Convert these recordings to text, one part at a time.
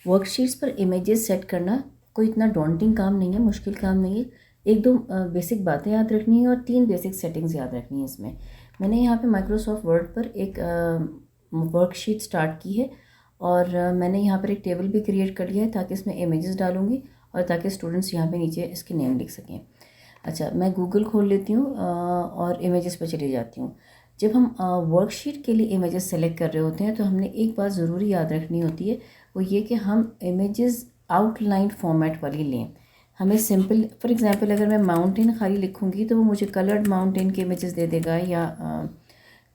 Worksheets पर images set करना कोई इतना डॉन्टिंग काम नहीं है, मुश्किल काम नहीं है। एक दो बेसिक बातें याद रखनी है और 3 बेसिक सेटिंग्स याद रखनी है इसमें। मैंने यहाँ पे माइक्रोसॉफ्ट वर्ड पर एक वर्कशीट स्टार्ट की है और मैंने यहाँ पर एक टेबल भी क्रिएट कर लिया है ताकि इसमें इमेजेस डालूँगी और ताकि स्टूडेंट्स यहाँ पे नीचे इसके नेम लिख सकें। अच्छा, मैं गूगल खोल लेती हूँ और इमेजेस पर चली जाती हूँ। जब हम वर्कशीट के लिए इमेजेस सेलेक्ट कर रहे होते हैं तो हमने एक बात ज़रूरी याद रखनी होती है, वो ये कि हम इमेजेस आउटलाइन फॉर्मेट वाली लें। हमें सिंपल, फॉर एग्जांपल अगर मैं माउंटेन खाली लिखूँगी तो वो मुझे कलर्ड माउंटेन के इमेजेस दे देगा, या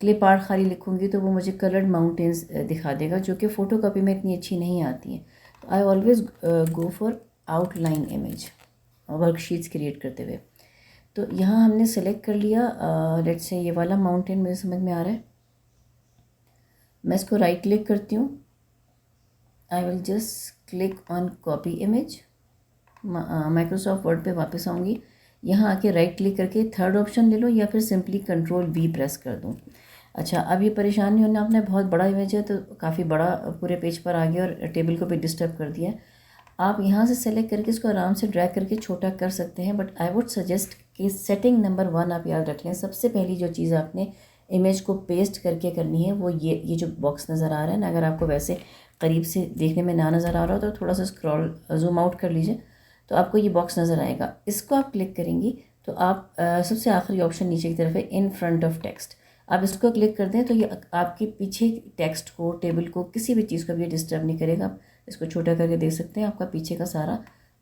क्लिप आर्ट खाली लिखूँगी तो वो मुझे कलर्ड माउंटेन्स दिखा देगा, जो कि फ़ोटो कॉपी में इतनी अच्छी नहीं आती हैं। तो I always go for outline image worksheets create करते हुए। तो यहाँ हमने सेलेक्ट कर लिया, लेट्स से ये वाला माउंटेन मुझे समझ में आ रहा है। मैं इसको राइट क्लिक करती हूँ। I will just click on copy image. Microsoft word पे वापस आऊँगी। यहाँ आके राइट क्लिक करके थर्ड ऑप्शन ले लो या फिर सिंपली Ctrl+V प्रेस कर दूँ। अच्छा, अब ये परेशान नहीं होना आपने, बहुत बड़ा इमेज है तो काफ़ी बड़ा पूरे पेज पर आ गया और टेबल को भी डिस्टर्ब कर दिया। आप यहाँ से सेलेक्ट करके इसको आराम से ड्रैग करके छोटा कर सकते हैं, बट आई वुड सजेस्ट कि सेटिंग नंबर 1 आप याद रख लें। सबसे पहली जो चीज़ आपने इमेज को पेस्ट करके करनी है वो ये जो बॉक्स नज़र आ रहा है ना, अगर आपको वैसे करीब से देखने में ना नज़र आ रहा हो तो थोड़ा सा स्क्रॉल जूम आउट कर लीजिए तो आपको ये बॉक्स नज़र आएगा। इसको आप क्लिक करेंगी तो आप सबसे आखिरी ऑप्शन नीचे की तरफ है इन फ्रंट ऑफ टेक्स्ट। आप इसको क्लिक कर दें तो ये आपके पीछे टेक्स्ट को, टेबल को, किसी भी चीज़ को भी डिस्टर्ब नहीं करेगा। आप इसको छोटा करके देख सकते हैं, आपका पीछे का सारा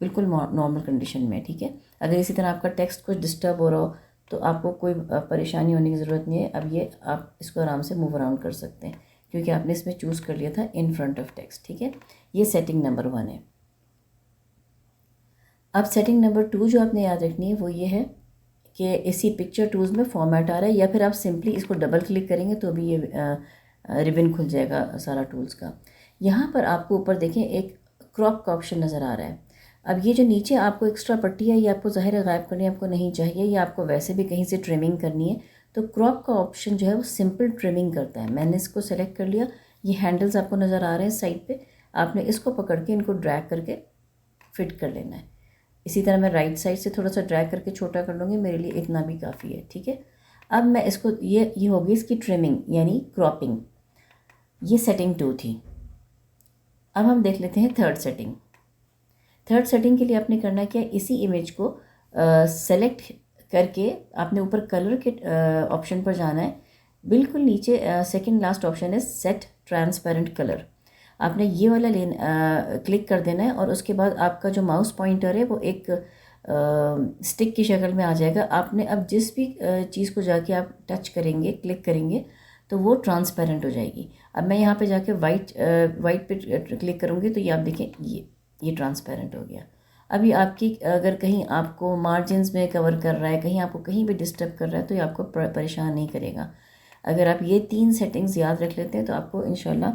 बिल्कुल नॉर्मल कंडीशन में है, ठीक है। अगर इसी तरह आपका टेक्स्ट कुछ डिस्टर्ब हो रहा हो तो आपको कोई परेशानी होने की ज़रूरत नहीं है। अब ये आप इसको आराम से मूव अराउंड कर सकते हैं क्योंकि आपने इसमें चूज़ कर लिया था इन फ्रंट ऑफ टेक्स्ट, ठीक है। ये सेटिंग नंबर 1 है। अब सेटिंग नंबर 2 जो आपने याद रखनी है वो ये है कि इसी पिक्चर टूल्स में फॉर्मेट आ रहा है, या फिर आप सिंपली इसको डबल क्लिक करेंगे तो भी ये रिबन खुल जाएगा सारा टूल्स का। यहाँ पर आपको ऊपर देखें एक क्रॉप का ऑप्शन नज़र आ रहा है। अब ये जो नीचे आपको एक्स्ट्रा पट्टी है ये आपको ज़ाहिर है गायब करनी आपको नहीं चाहिए, या आपको वैसे भी कहीं से ट्रिमिंग करनी है तो क्रॉप का ऑप्शन जो है वो सिंपल ट्रिमिंग करता है। मैंने इसको सेलेक्ट कर लिया। ये हैंडल्स आपको नज़र आ रहे हैं साइड पे, आपने इसको पकड़ के इनको ड्रैग करके फिट कर लेना है। इसी तरह मैं राइट साइड से थोड़ा सा ड्रैग करके छोटा कर लूँगी, मेरे लिए इतना भी काफ़ी है, ठीक है। अब मैं इसको ये होगी इसकी ट्रिमिंग यानी क्रॉपिंग। ये सेटिंग 2 थी। अब हम देख लेते हैं थर्ड सेटिंग। थर्ड सेटिंग के लिए आपने करना क्या है, इसी इमेज को सेलेक्ट करके आपने ऊपर कलर के ऑप्शन पर जाना है। बिल्कुल नीचे सेकंड लास्ट ऑप्शन है सेट ट्रांसपेरेंट कलर। आपने ये वाला क्लिक कर देना है और उसके बाद आपका जो माउस पॉइंटर है वो एक स्टिक की शक्ल में आ जाएगा। आपने अब जिस भी चीज़ को जाके आप टच करेंगे, क्लिक करेंगे तो वो ट्रांसपेरेंट हो जाएगी। अब मैं यहाँ पे जाके वाइट पे क्लिक करूँगी तो ये आप देखें ये ट्रांसपेरेंट हो गया। अभी आपकी अगर कहीं आपको मार्जिन्स में कवर कर रहा है, कहीं आपको कहीं भी डिस्टर्ब कर रहा है तो ये आपको परेशान नहीं करेगा। अगर आप ये 3 सेटिंग्स याद रख लेते हैं तो आपको इंशाल्लाह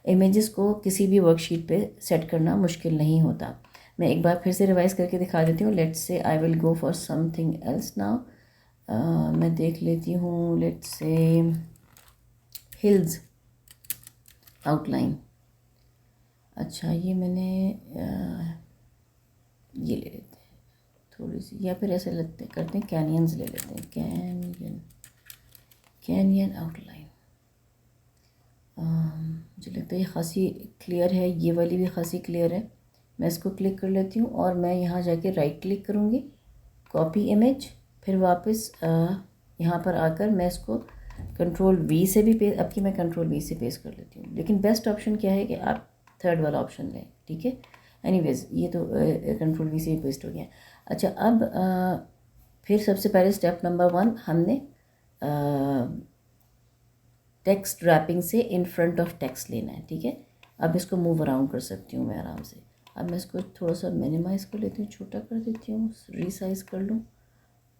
इमेजेस को किसी भी वर्कशीट पे सेट करना मुश्किल नहीं होता। मैं एक बार फिर से रिवाइज करके दिखा देती हूँ। Let's say I will go for something else now. मैं देख लेती हूँ, लेट्स से हिल्स आउटलाइन। अच्छा, ये मैंने ये ले लेते हैं थोड़ी सी, या फिर ऐसे करते हैं कैनियंस ले लेते हैं, कैनियन आउटलाइन। मुझे लगता है ये खासी क्लियर है, ये वाली भी खासी क्लियर है। मैं इसको क्लिक कर लेती हूँ और मैं यहाँ जाके राइट क्लिक करूँगी, कॉपी इमेज, फिर वापस यहाँ पर आकर मैं इसको Ctrl+V से भी पेस्ट, अब की मैं Ctrl+V से पेस्ट कर लेती हूँ। लेकिन बेस्ट ऑप्शन क्या है कि आप थर्ड वाला ऑप्शन लें, ठीक है। एनीवेज ये तो Ctrl+V से ही पेस्ट हो गया। अच्छा, अब फिर सबसे पहले स्टेप नंबर 1 हमने टेक्स्ट रैपिंग से इन फ्रंट ऑफ टेक्स्ट लेना है, ठीक है। अब इसको मूव अराउंड कर सकती हूँ मैं आराम से। अब मैं इसको थोड़ा सा मिनिमाइज़ कर लेती हूँ, छोटा कर देती हूँ, रीसाइज़ कर लूँ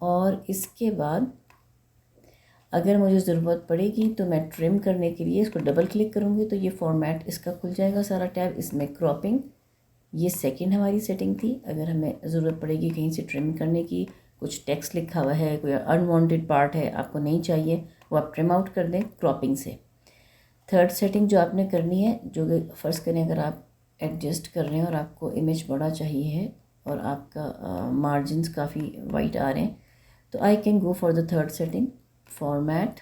और इसके बाद अगर मुझे ज़रूरत पड़ेगी तो मैं ट्रिम करने के लिए इसको डबल क्लिक करूँगी तो ये फॉर्मेट इसका खुल जाएगा सारा टैब। इसमें क्रॉपिंग, ये सेकंड हमारी सेटिंग थी। अगर हमें ज़रूरत पड़ेगी कहीं से ट्रिम करने की, कुछ टेक्स्ट लिखा हुआ है, कोई अनवांटेड पार्ट है आपको नहीं चाहिए, वो आप ट्रिम आउट कर दें क्रॉपिंग से। थर्ड सेटिंग जो आपने करनी है, जो फ़र्ज़ करें अगर आप एडजस्ट कर रहे हैं और आपको इमेज बड़ा चाहिए है और आपका मार्जिन्स काफ़ी वाइट आ रहे हैं, तो I can go for the third setting, format,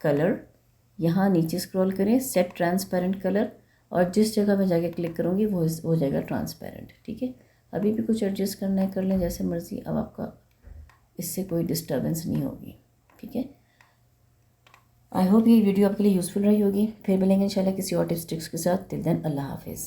colour. यहाँ नीचे स्क्रॉल करें, सेट ट्रांसपेरेंट कलर, और जिस जगह मैं जाके क्लिक करूँगी वो हो जाएगा ट्रांसपेरेंट। ठीक है, अभी भी कुछ एडजस्ट करना है कर लें जैसे मर्ज़ी, अब आपका इससे कोई डिस्टर्बेंस नहीं होगी। ठीक है, आई होप ये वीडियो आपके लिए यूज़फुल रही होगी। फिर मिलेंगे इंशाल्लाह किसी और टिप्स ट्रिक्स के साथ। टिल देन अल्लाह हाफिज़।